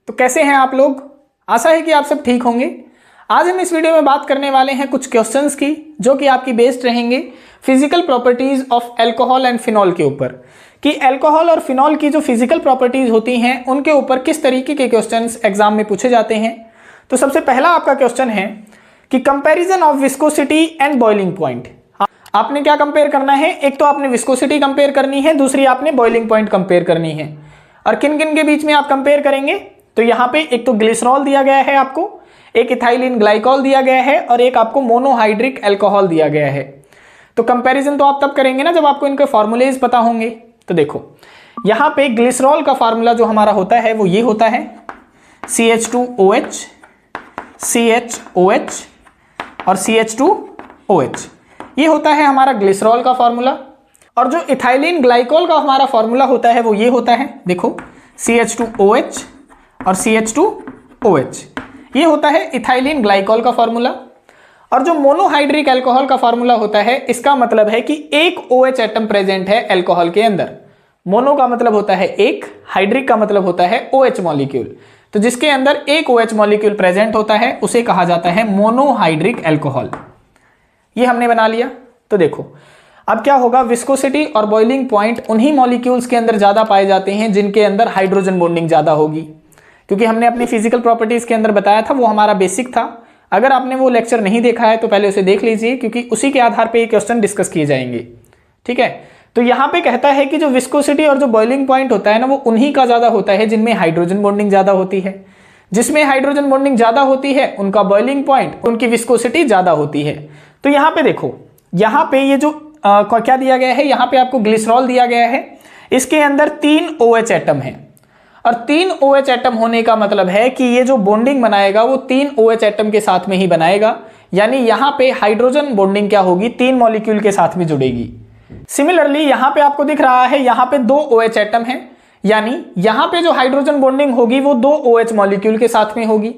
तो कैसे हैं आप लोग? आशा है कि आप सब ठीक होंगे। आज हम इस वीडियो में बात करने वाले हैं कुछ क्वेश्चंस की जो कि आपकी बेस्ड रहेंगे physical properties of alcohol and phenol के ऊपर, कि अल्कोहल और फिनॉल की जो फिजिकल प्रॉपर्टीज होती हैं उनके ऊपर किस तरीके के क्वेश्चंस एग्जाम में पूछे जाते हैं। तो सबसे पहला आपका क्वेश्चन है कि comparison of viscosity and boiling point. आपने क्या कंपेयर करना है? एक तो आपने विस्कोसिटी कंपेयर करनी है, दूसरी आपने बॉइलिंग पॉइंट कंपेयर करनी है। और किन किन के बीच में आप कंपेयर करेंगे? तो यहाँ पे एक तो ग्लिसरॉल दिया गया है आपको, एक इथाइलिन ग्लाइकॉल दिया गया है और एक आपको मोनोहाइड्रिक अल्कोहल दिया गया है। तो कंपैरिजन तो आप तब करेंगे ना जब आपको इनके फॉर्मूलेज पता होंगे। तो देखो यहाँ पे ग्लिसरॉल का फार्मूला जो हमारा होता है वो ये होता है CH2OH, CHOH और CH2OH। ये होता है हमारा ग्लिसरॉल का फार्मूला। और जो इथाइलिन ग्लाइकॉल का हमारा फार्मूला होता है वो ये होता है, देखो CH2OH और CH2OH। ये होता है इथाइलिन ग्लाइकॉल का फार्मूला। और जो मोनोहाइड्रिक अल्कोहल का फार्मूला होता है, इसका मतलब है कि एक OH एटम प्रेजेंट है अल्कोहल के अंदर। मोनो का मतलब होता है एक, हाइड्रिक का मतलब होता है OH मॉलिक्यूल। तो जिसके अंदर एक OH मॉलिक्यूल प्रेजेंट होता है उसे कहा जाता है मोनोहाइड्रिक अल्कोहल। ये हमने बना लिया। तो देखो अब क्या होगा, विस्कोसिटी और बॉइलिंग पॉइंट उन्हीं मॉलिक्यूल्स के अंदर ज्यादा पाए जाते हैं जिनके अंदर हाइड्रोजन बॉन्डिंग ज्यादा होगी, क्योंकि हमने अपनी फिजिकल प्रॉपर्टीज के अंदर बताया था, वो हमारा बेसिक था। अगर आपने वो लेक्चर नहीं देखा है तो पहले उसे देख लीजिए, क्योंकि उसी के आधार पे ये क्वेश्चन डिस्कस किए जाएंगे। ठीक है, तो यहाँ पे कहता है कि जो विस्कोसिटी और जो बॉइलिंग पॉइंट होता है ना, वो उन्हीं का ज्यादा होता है जिनमें हाइड्रोजन बॉन्डिंग ज्यादा होती है। जिसमें हाइड्रोजन बॉन्डिंग ज्यादा होती है उनका बॉइलिंग पॉइंट, उनकी विस्कोसिटी ज्यादा होती है। तो यहाँ पे देखो, यहाँ पे ये जो क्या दिया गया है, यहाँ पे आपको ग्लिसरॉल दिया गया है। इसके अंदर 3 OH एटम है और 3 OH एटम होने का मतलब है कि ये जो बॉन्डिंग बनाएगा वो 3 OH एटम के साथ में ही बनाएगा। यानी यहाँ पे हाइड्रोजन बॉन्डिंग क्या होगी, 3 मॉलिक्यूल के साथ में जुड़ेगी। सिमिलरली यहाँ पे आपको दिख रहा है, यहाँ पे 2 OH एटम है, यानी यहाँ पे जो हाइड्रोजन बॉन्डिंग होगी वो 2 OH मॉलिक्यूल के साथ में होगी।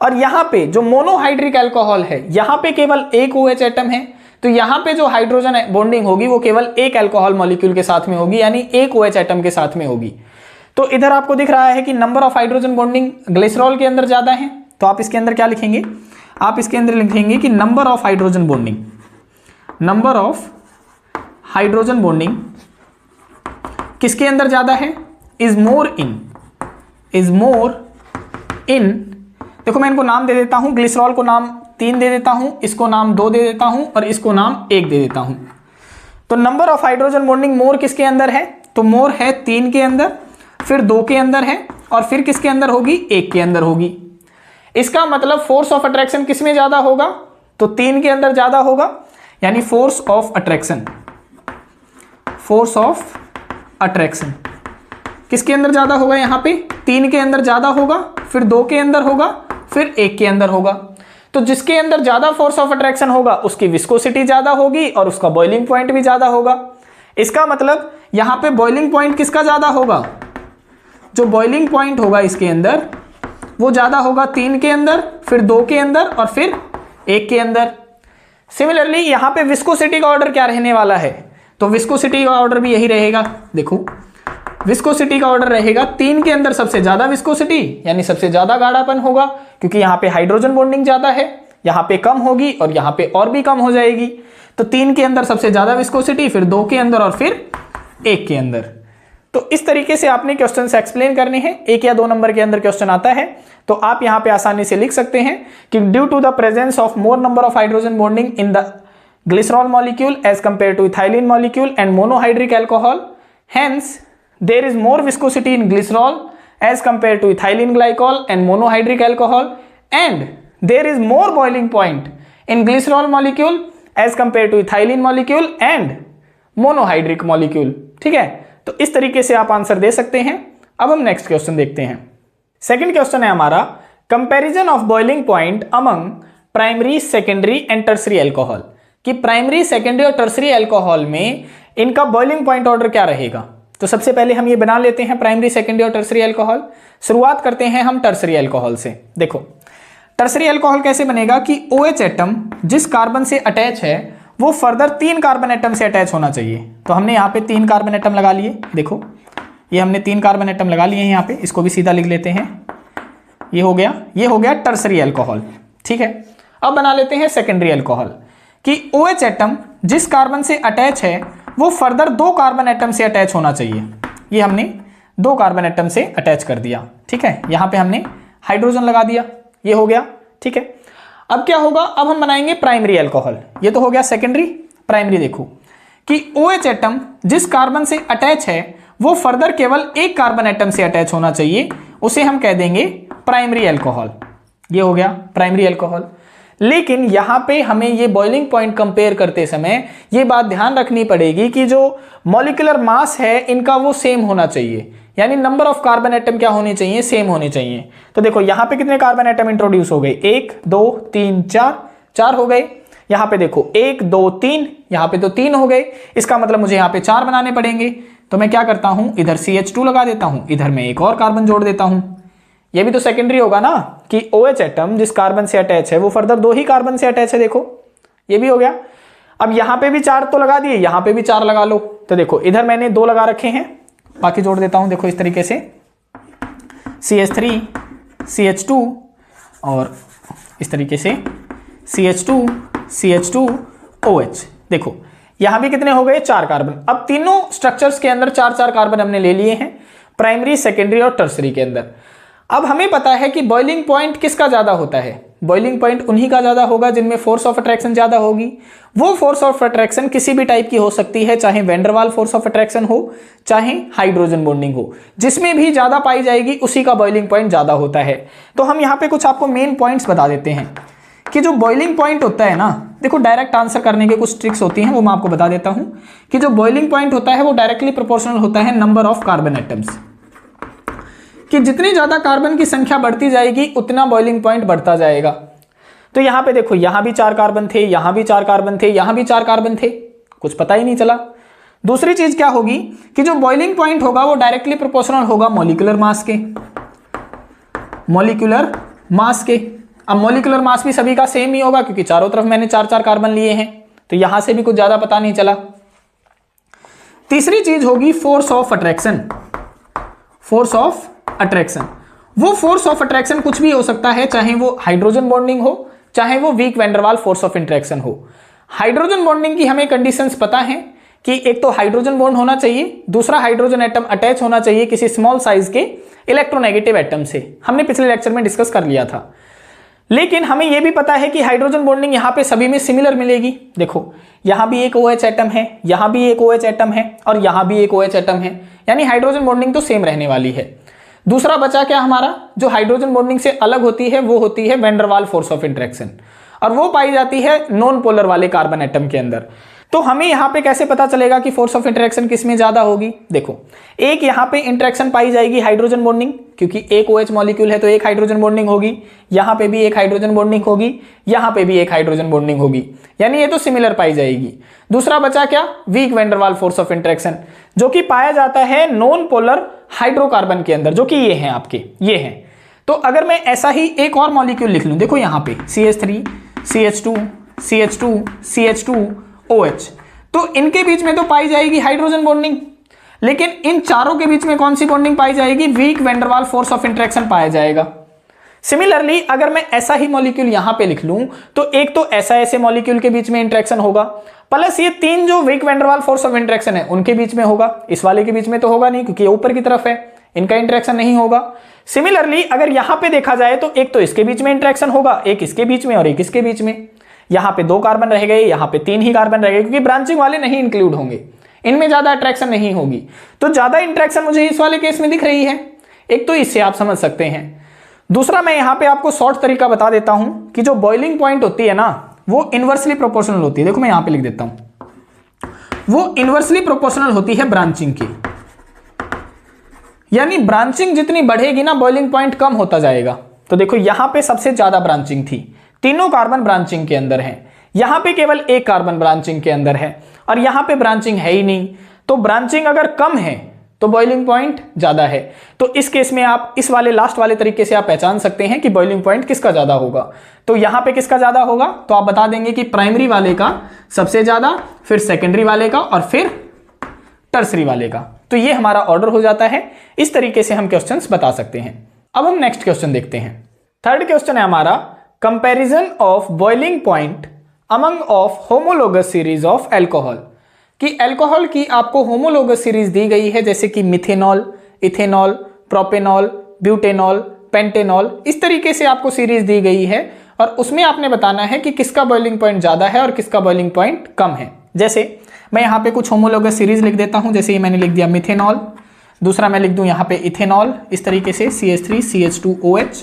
और यहाँ पे जो मोनोहाइड्रिक अल्कोहल है, यहाँ पे केवल एक OH एटम है, तो यहाँ पे जो हाइड्रोजन बॉन्डिंग होगी वो केवल एक अल्कोहल मॉलिक्यूल के साथ में होगी, यानी एक OH एटम के साथ में होगी। तो इधर आपको दिख रहा है कि number of hydrogen bonding glycerol के अंदर ज्यादा है, तो आप इसके अंदर क्या लिखेंगे? आप इसके अंदर लिखेंगे कि number of hydrogen bonding, number of hydrogen bonding किसके अंदर ज्यादा है? इज मोर इन। देखो मैं इनको नाम दे देता हूं, ग्लिसरॉल को नाम 3 दे देता हूं, इसको नाम 2 दे देता हूं और इसको नाम 1 दे देता हूं। तो नंबर ऑफ हाइड्रोजन बॉन्डिंग मोर किसके अंदर है? तो मोर है 3 के अंदर, फिर 2 के अंदर है और फिर किसके अंदर होगी? 1 के अंदर होगी। इसका मतलब फोर्स ऑफ अट्रैक्शन किस में ज्यादा होगा? तो 3 के अंदर ज्यादा होगा, यानी force of attraction, force of attraction किसके अंदर ज्यादा होगा? यहाँ पे 3 के अंदर ज्यादा होगा, फिर 2 के अंदर होगा, फिर 1 के अंदर होगा। तो जिसके अंदर ज्यादा फोर्स ऑफ अट्रैक्शन होगा उसकी विस्कोसिटी ज्यादा होगी और उसका बॉइलिंग पॉइंट भी ज्यादा होगा। इसका मतलब यहाँ पे बॉइलिंग पॉइंट किसका ज्यादा होगा? जो बॉइलिंग पॉइंट होगा इसके अंदर वो ज्यादा होगा 3 के अंदर, फिर 2 के अंदर और फिर 1 के अंदर। सिमिलरली यहाँ पे विस्कोसिटी का ऑर्डर क्या रहने वाला है? तो विस्कोसिटी का ऑर्डर भी यही रहेगा। देखो विस्कोसिटी का ऑर्डर रहेगा 3 के अंदर सबसे ज्यादा विस्कोसिटी, यानी सबसे ज्यादा गाढ़ापन होगा, क्योंकि यहाँ पे हाइड्रोजन बॉन्डिंग ज्यादा है, यहाँ पे कम होगी और यहाँ पे और भी कम हो जाएगी। तो 3 के अंदर सबसे ज्यादा विस्कोसिटी, फिर 2 के अंदर और फिर 1 के अंदर। तो इस तरीके से आपने क्वेश्चन से एक्सप्लेन करने हैं। 1 या 2 नंबर के अंदर क्वेश्चन आता है तो आप यहाँ पे आसानी से लिख सकते हैं कि due to the presence of more number of hydrogen bonding in the glycerol molecule as compare to ethylene molecule and monohydric alcohol, hence there is more viscosity in glycerol as compared to ethylene glycol and monohydric alcohol, and there is more boiling point in glycerol molecule as compared to ethylene molecule and monohydric molecule। ठीक है, तो इस तरीके से आप answer दे सकते हैं। अब हम नेक्स्ट क्वेश्चन देखते हैं। सेकंड क्वेश्चन है हमारा comparison of boiling point among primary, secondary and tertiary alcohol, कि प्राइमरी, सेकेंडरी और टर्सरी अल्कोहल में इनका बॉइलिंग पॉइंट ऑर्डर क्या रहेगा। तो सबसे पहले हम ये बना लेते हैं प्राइमरी, सेकेंडरी और टर्सरी अल्कोहल। शुरुआत करते हैं हम टर्सरी अल्कोहल से। देखो टर्सरी अल्कोहल कैसे बनेगा कि OH एटम जिस कार्बन से अटैच है वो फर्दर 3 कार्बन एटम से अटैच होना चाहिए। तो हमने यहाँ पे 3 कार्बन एटम लगा लिए। देखो ये हमने 3 कार्बन एटम लगा लिए हैं यहाँ पे, इसको भी सीधा लिख लेते हैं ये हो गया टर्सरी अल्कोहल। ठीक है, अब बना लेते हैं सेकेंडरी अल्कोहल कि OH एटम जिस कार्बन से अटैच है वो फर्दर 2 कार्बन एटम से अटैच होना चाहिए। ये हमने 2 कार्बन एटम से अटैच कर दिया। ठीक है, यहां पे हमने हाइड्रोजन लगा दिया, ये हो गया। ठीक है, अब क्या होगा, अब हम बनाएंगे प्राइमरी अल्कोहल। ये तो हो गया सेकेंडरी। प्राइमरी देखो कि OH एटम जिस कार्बन से अटैच है वो फर्दर केवल 1 कार्बन एटम से अटैच होना चाहिए, उसे हम कह देंगे प्राइमरी अल्कोहल। ये हो गया प्राइमरी अल्कोहल। लेकिन यहां पे हमें ये बॉइलिंग पॉइंट कंपेयर करते समय ये बात ध्यान रखनी पड़ेगी कि जो मॉलिक्यूलर मास है इनका वो सेम होना चाहिए, यानी नंबर ऑफ कार्बन एटम क्या होने चाहिए, सेम होने चाहिए। तो देखो यहां पे कितने कार्बन एटम इंट्रोड्यूस हो गए, 1 2 3 4 हो गए। यहां पे देखो 1 2 3, यहां पे तो 3 हो गए, इसका मतलब मुझे यहां पे 4 बनाने पड़ेंगे। तो मैं क्या करता हूं, इधर CH2 लगा देता हूं, इधर मैं एक और कार्बन जोड़ देता हूं। ये भी तो सेकेंडरी होगा ना कि OH एटम जिस कार्बन से अटैच है वो फर्दर 2 ही कार्बन से अटैच है। देखो ये भी हो गया। अब यहां पे भी 4 तो लगा दिए, यहां पे भी 4 लगा लो। तो देखो इधर मैंने 2 लगा रखे हैं, बाकी जोड़ देता हूं। देखो इस तरीके से CH3 CH2 और इस तरीके से CH2 CH2 OH। देखो यहां भी कितने हो गए, 4 कार्बन। अब तीनों स्ट्रक्चर्स के अंदर 4 कार्बन हमने ले लिए हैं, प्राइमरी सेकेंडरी और टर्सरी के अंदर। अब हमें पता है कि बॉइलिंग पॉइंट किसका ज्यादा होता है, बॉइलिंग पॉइंट उन्हीं का ज्यादा होगा जिनमें फोर्स ऑफ अट्रैक्शन ज्यादा होगी। वो फोर्स ऑफ अट्रैक्शन किसी भी टाइप की हो सकती है, चाहे van der Waal force of attraction हो, चाहे हाइड्रोजन बॉन्डिंग हो, जिसमें भी ज्यादा पाई जाएगी उसी का बॉइलिंग पॉइंट ज्यादा होता है। तो हम यहाँ पे कुछ आपको मेन पॉइंट्स बता देते हैं कि जो बॉइलिंग पॉइंट होता है ना, देखो डायरेक्ट आंसर करने के कुछ ट्रिक्स होती हैं, वो मैं आपको बता देता हूं कि जो बॉइलिंग पॉइंट होता है वो डायरेक्टली प्रोपोर्शनल होता है नंबर ऑफ कार्बन एटम्स, कि जितनी ज्यादा कार्बन की संख्या बढ़ती जाएगी उतना बॉइलिंग पॉइंट बढ़ता जाएगा। तो यहां पे देखो यहां भी 4 कार्बन थे, यहां भी 4 कार्बन थे, यहां भी 4 कार्बन थे, कुछ पता ही नहीं चला। दूसरी चीज क्या होगी कि जो बॉइलिंग पॉइंट होगा वो डायरेक्टली प्रोपोर्शनल होगा मॉलिक्यूलर मास के, मॉलिक्यूलर मास के। अब मॉलिक्यूलर मास भी सभी का सेम ही होगा क्योंकि चारों तरफ मैंने 4 कार्बन लिए हैं, तो यहां से भी कुछ ज्यादा पता नहीं चला। तीसरी चीज होगी force of attraction. Force of attraction, वो फोर्स ऑफ अट्रैक्शन कुछ भी हो सकता है, चाहे वो हाइड्रोजन बॉन्डिंग हो, चाहे वो week van der Waal force of interaction हो। हाइड्रोजन बॉन्डिंग की हमें कंडीशंस पता है कि एक तो हाइड्रोजन बॉन्ड होना चाहिए, दूसरा हाइड्रोजन एटम अटैच होना चाहिए किसी स्मॉल साइज के इलेक्ट्रोनेगेटिव एटम से, हमने पिछले लेक्चर में डिस्कस कर लिया था। लेकिन हमें यह भी पता है कि हाइड्रोजन बॉन्डिंग यहां पे सभी में सिमिलर मिलेगी। देखो यहां भी एक OH एटम है, यहां भी एक OH एटम है और यहां भी एक OH एटम है, यानी हाइड्रोजन बॉन्डिंग तो सेम रहने वाली है। दूसरा बचा क्या हमारा, जो हाइड्रोजन बॉन्डिंग से अलग होती है वो होती है van der Waal force of interaction, और वो पाई जाती है नॉन पोलर वाले कार्बन एटम के अंदर। तो हमें यहां पे कैसे पता चलेगा कि फोर्स ऑफ इंटरेक्शन किसमें ज्यादा होगी, देखो एक यहां पे इंटरेक्शन पाई जाएगी हाइड्रोजन बॉन्डिंग, क्योंकि एक OH मॉलिक्यूल है तो एक हाइड्रोजन बॉन्डिंग होगी, यहां पे भी एक हाइड्रोजन बॉन्डिंग होगी, यहां पे भी एक हाइड्रोजन बॉन्डिंग होगी, यानी ये तो सिमिलर पाई जाएगी। दूसरा बचा क्या, week van der Waal force of interaction, जो कि पाया जाता है नॉन पोलर हाइड्रोकार्बन के अंदर, जो कि ये हैं आपके, ये हैं। तो अगर मैं ऐसा ही एक और मॉलिक्यूल लिख लूं, देखो यहां पे CH3 CH2 CH2 CH2 OH, तो इनके बीच में तो पाई जाएगी हाइड्रोजन बॉन्डिंग, लेकिन इन चारों के बीच में कौन सी बॉन्डिंग पाई जाएगी, week van der Waal force of interaction पाया जाएगा। सिमिलरली अगर मैं ऐसा ही मॉलिक्यूल यहां पे लिख लूं तो एक तो ऐसे मॉलिक्यूल के बीच में इंटरेक्शन होगा, प्लस ये 3 जो week van der Waal force of interaction है उनके बीच में होगा, इस वाले के बीच में तो होगा नहीं क्योंकि ये ऊपर की तरफ है, इनका इंटरेक्शन नहीं होगा। सिमिलरली अगर यहां पे देखा जाए तो एक तो इसके बीच में इंटरेक्शन होगा, एक इसके बीच में और एक इसके बीच में, यहां पे 2 कार्बन रह गए, यहां पे 3 ही कार्बन रह गए, क्योंकि ब्रांचिंग वाले नहीं इंक्लूड होंगे, इनमें ज्यादा अट्रैक्शन नहीं होगी। तो ज्यादा इंटरेक्शन मुझे इस वाले केस में दिख रही है, एक तो इससे आप समझ सकते हैं। दूसरा मैं यहां पे आपको शॉर्ट तरीका बता देता हूं कि जो बॉइलिंग पॉइंट होती है ना वो इनवर्सली प्रोपोर्शनल होती है। देखो मैं यहां पे लिख देता हूं, वो इनवर्सली प्रोपोर्शनल होती है ब्रांचिंग की, यानी ब्रांचिंग जितनी बढ़ेगी ना बॉइलिंग पॉइंट कम होता जाएगा। तो देखो यहां पे सबसे ज्यादा ब्रांचिंग थी, तीनों कार्बन ब्रांचिंग के अंदर है, यहां पे केवल एक कार्बन ब्रांचिंग के अंदर है और यहां पे ब्रांचिंग है ही नहीं। तो ब्रांचिंग अगर कम है तो बॉइलिंग पॉइंट ज्यादा है। तो इस केस में आप इस वाले लास्ट वाले तरीके से आप पहचान सकते हैं कि बॉइलिंग पॉइंट किसका ज्यादा होगा। तो यहां पे किसका ज्यादा होगा, तो आप बता देंगे कि प्राइमरी वाले का सबसे ज्यादा, फिर सेकेंडरी वाले का और फिर टर्सरी वाले का। तो ये हमारा ऑर्डर हो जाता है। इस तरीके से हम क्वेश्चंस बता सकते हैं। अब हम नेक्स्ट क्वेश्चन देखते हैं। थर्ड क्वेश्चन है हमारा comparison of boiling point among of homologous series of alcohol, कि एल्कोहल की आपको होमोलोगस सीरीज दी गई है, जैसे कि methanol, ethanol, propanol, butanol, pentanol, इस तरीके से आपको सीरीज दी गई है और उसमें आपने बताना है कि किसका बॉइलिंग पॉइंट ज्यादा है और किसका बॉइलिंग पॉइंट कम है। जैसे मैं यहाँ पे कुछ होमोलोगस सीरीज लिख देता हूँ, जैसे ये मैंने लिख दिया मिथेनॉल, दूसरा मैं लिख दूं यहाँ पे इथेनॉल इस तरीके से CH3CH2OH,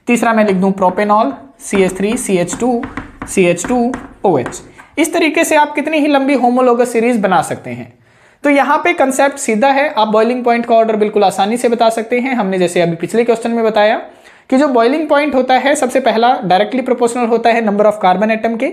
तीसरा मैं लिख दूं प्रोपेनॉल CH3CH2CH2OH। इस तरीके से आप कितनी ही लंबी होमोलोगस सीरीज बना सकते हैं। तो यहाँ पे कंसेप्ट सीधा है, आप बॉइलिंग पॉइंट का ऑर्डर बिल्कुल आसानी से बता सकते हैं। हमने जैसे अभी पिछले क्वेश्चन में बताया कि जो बॉइलिंग पॉइंट होता है सबसे पहला डायरेक्टली प्रोपोर्शनल होता है नंबर ऑफ कार्बन एटम के,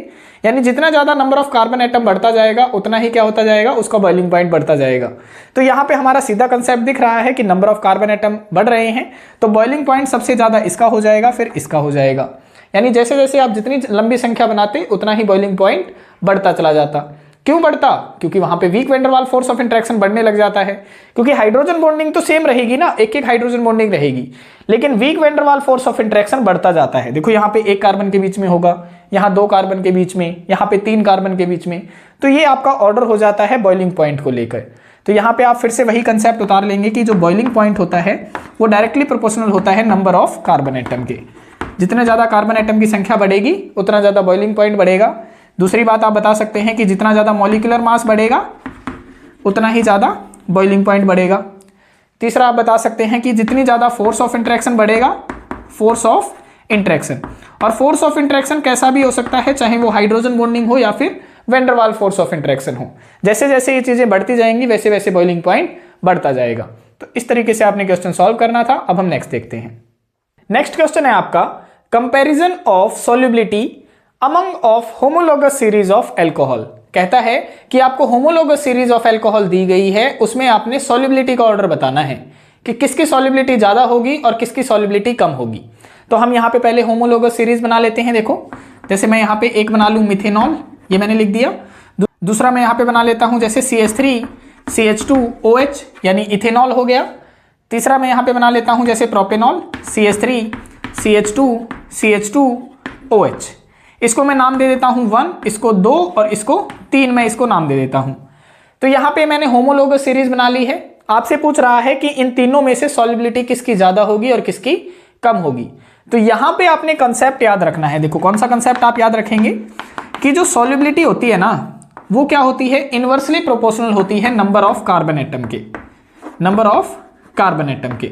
यानी जितना ज्यादा नंबर ऑफ कार्बन एटम बढ़ता जाएगा उतना ही क्या होता जाएगा, उसका बॉइलिंग पॉइंट बढ़ता जाएगा। तो यहाँ पे हमारा सीधा कंसेप्ट दिख रहा है कि नंबर ऑफ कार्बन एटम बढ़ रहे हैं तो बॉइलिंग पॉइंट सबसे ज्यादा इसका हो जाएगा, फिर इसका हो जाएगा। यानी जैसे जैसे आप जितनी लंबी संख्या बनाते उतना ही बॉइलिंग पॉइंट बढ़ता चला जाता। क्यों बढ़ता? क्योंकि वहां पे weak van der Waals force of interaction बढ़ने लग जाता है, क्योंकि हाइड्रोजन बॉन्डिंग तो सेम रहेगी ना, एक एक हाइड्रोजन बॉन्डिंग रहेगी, लेकिन weak van der Waals force of interaction बढ़ता जाता है। देखो यहाँ पे 1 कार्बन के बीच में होगा, यहाँ 2 कार्बन के बीच में, यहाँ पे 3 कार्बन के बीच में, तो ये आपका ऑर्डर हो जाता है बॉइलिंग पॉइंट को लेकर। तो यहाँ पे आप फिर से वही कंसेप्ट उतार लेंगे कि जो बॉइलिंग पॉइंट होता है वो डायरेक्टली प्रोपोर्शनल होता है नंबर ऑफ कार्बन एटम के। जितने ज्यादा कार्बन एटम की संख्या बढ़ेगी उतना ज्यादा बॉइलिंग पॉइंट बढ़ेगा। दूसरी बात आप बता सकते हैं कि जितना ज्यादा मॉलिक्यूलर मास बढ़ेगा उतना ही ज्यादा बॉइलिंग पॉइंट बढ़ेगा। तीसरा आप बता सकते हैं कि जितनी ज्यादा फोर्स ऑफ इंटरेक्शन बढ़ेगा, फोर्स ऑफ इंटरेक्शन, और फोर्स ऑफ इंटरेक्शन कैसा भी हो सकता है, चाहे वो हाइड्रोजन बॉन्डिंग हो या फिर van der Waals force of interaction हो। जैसे जैसे ये चीजें बढ़ती जाएंगी वैसे वैसे बॉइलिंग पॉइंट बढ़ता जाएगा। तो इस तरीके से आपने क्वेश्चन सॉल्व करना था। अब हम नेक्स्ट देखते हैं। नेक्स्ट क्वेश्चन है आपका comparison of solubility among of homologous series of alcohol. कहता है कि आपको होमोलोगस सीरीज ऑफ एल्कोहल दी गई है, उसमें आपने सॉल्युबिलिटी का ऑर्डर बताना है कि किसकी सॉल्युबिलिटी ज्यादा होगी और किसकी सॉल्युबिलिटी कम होगी। तो हम यहाँ पे पहले होमोलोगस सीरीज बना लेते हैं। देखो जैसे मैं यहाँ पे एक बना लूं मिथेनॉल, ये मैंने लिख दिया। दूसरा मैं यहाँ पे बना लेता हूं जैसे CH3CH2OH यानी इथेनॉल हो गया। तीसरा मैं यहाँ पे बना लेता हूं जैसे प्रोपेनॉल CH3CH2CH2OH। इसको मैं नाम दे देता हूं 1, इसको 2 और इसको 3 मैं इसको नाम दे देता हूं। तो यहां पे मैंने होमोलोगस सीरीज बना ली है। आपसे पूछ रहा है कि इन तीनों में से सॉल्युबिलिटी किसकी ज्यादा होगी और किसकी कम होगी। तो यहां पे आपने कंसेप्ट याद रखना है। देखो कौन सा कंसेप्ट आप याद रखेंगे कि जो सॉल्युबिलिटी होती है ना वो क्या होती है, इनवर्सली प्रोपोर्शनल होती है नंबर ऑफ कार्बन एटम के, नंबर ऑफ कार्बन एटम के,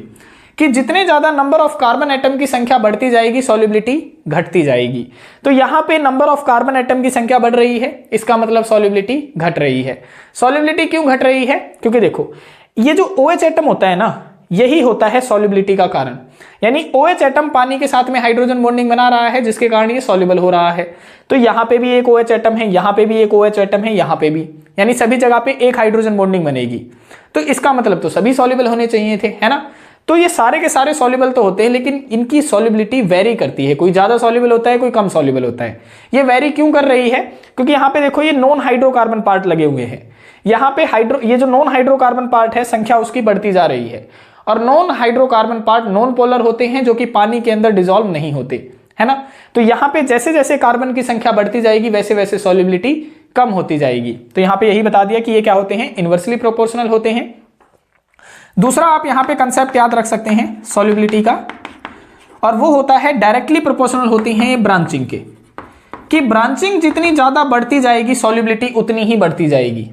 कि जितने ज्यादा नंबर ऑफ कार्बन एटम की संख्या बढ़ती जाएगी सॉल्युबिलिटी घटती जाएगी। तो यहां पे नंबर ऑफ कार्बन एटम की संख्या बढ़ रही है, इसका मतलब सॉल्युबिलिटी घट रही है। सॉल्युबिलिटी क्यों घट रही है? क्योंकि देखो ये जो OH एटम होता है ना, यही होता है सॉल्युबिलिटी का कारण। यानी OH एटम पानी के साथ में हाइड्रोजन बॉन्डिंग बना रहा है जिसके कारण ये सॉल्युबल हो रहा है। तो यहां पे भी एक OH एटम है, यहां पे भी एक OH एटम है, यहां पे भी, यानी सभी जगह पे एक हाइड्रोजन बॉन्डिंग बनेगी। तो इसका मतलब तो सभी सॉल्युबल होने चाहिए थे, है ना। तो ये सारे के सारे सॉल्युबल तो होते हैं, लेकिन इनकी सॉल्युबिलिटी वेरी करती है। कोई ज्यादा सॉल्युबल होता है, कोई कम सॉल्युबल होता है। ये वेरी क्यों कर रही है? क्योंकि यहाँ पे देखो ये नॉन हाइड्रोकार्बन पार्ट लगे हुए हैं। यहाँ पे ये जो नॉन हाइड्रोकार्बन पार्ट है संख्या उसकी बढ़ती जा रही है, और non hydrocarbon part non polar होते हैं जो कि पानी के अंदर डिसॉल्व नहीं होते, है ना। तो यहाँ पे जैसे जैसे कार्बन की संख्या बढ़ती जाएगी वैसे वैसे सॉल्युबिलिटी कम होती जाएगी। तो यहाँ पे यही बता दिया कि ये क्या होते हैं, इनवर्सली प्रोपोर्शनल होते हैं। दूसरा आप यहां पे कंसेप्ट याद रख सकते हैं सॉल्युबिलिटी का, और वो होता है डायरेक्टली प्रोपोर्शनल होती हैं ब्रांचिंग के, कि ब्रांचिंग जितनी ज्यादा बढ़ती जाएगी सॉल्युबिलिटी उतनी ही बढ़ती जाएगी।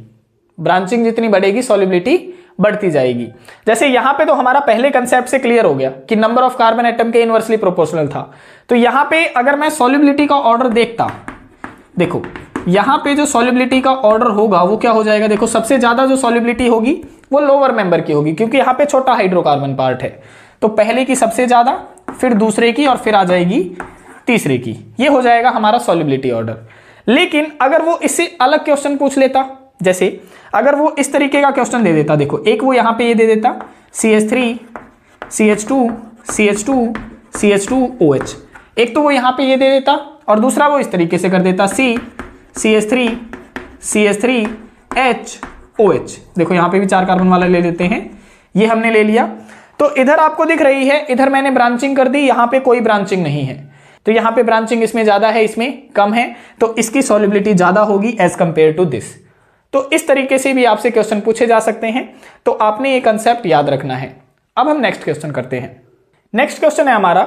ब्रांचिंग जितनी बढ़ेगी सॉल्युबिलिटी बढ़ती जाएगी। जैसे यहां पे तो हमारा पहले कंसेप्ट से क्लियर हो गया कि नंबर ऑफ कार्बन एटम के इनवर्सली प्रोपोर्शनल था। तो यहां पे अगर मैं सॉल्युबिलिटी का ऑर्डर देखता, देखो यहां पे जो सॉल्युबिलिटी का ऑर्डर होगा वो क्या हो जाएगा, देखो सबसे ज्यादा जो सॉल्युबिलिटी होगी वो लोअर मेंबर की होगी, क्योंकि यहाँ पे छोटा हाइड्रोकार्बन पार्ट है। तो पहले की सबसे ज्यादा, फिर दूसरे की, और फिर आ जाएगी तीसरे की। ये हो जाएगा हमारा सॉल्युबिलिटी ऑर्डर। लेकिन अगर वो इससे अलग क्वेश्चन पूछ लेता, जैसे अगर वो इस तरीके का क्वेश्चन दे देता, देखो एक वो यहाँ पे ये दे देता CH3CH2CH2CH2OH, एक तो वो यहाँ पे ये दे देता, और दूसरा वो इस तरीके से कर देता CH3CH3HOH। देखो यहाँ पे भी 4 कार्बन वाला ले लेते हैं, ये हमने ले लिया। तो इधर आपको दिख रही है, इधर मैंने ब्रांचिंग कर दी, यहां पे कोई ब्रांचिंग नहीं है, तो यहां पे ब्रांचिंग इसमें ज्यादा है, इसमें कम है, तो इसकी सॉल्युबिलिटी ज्यादा होगी एज कंपेयर टू दिस। तो इस तरीके से भी आपसे क्वेश्चन पूछे जा सकते हैं, तो आपने ये कंसेप्ट याद रखना है। अब हम नेक्स्ट क्वेश्चन करते हैं। नेक्स्ट क्वेश्चन है हमारा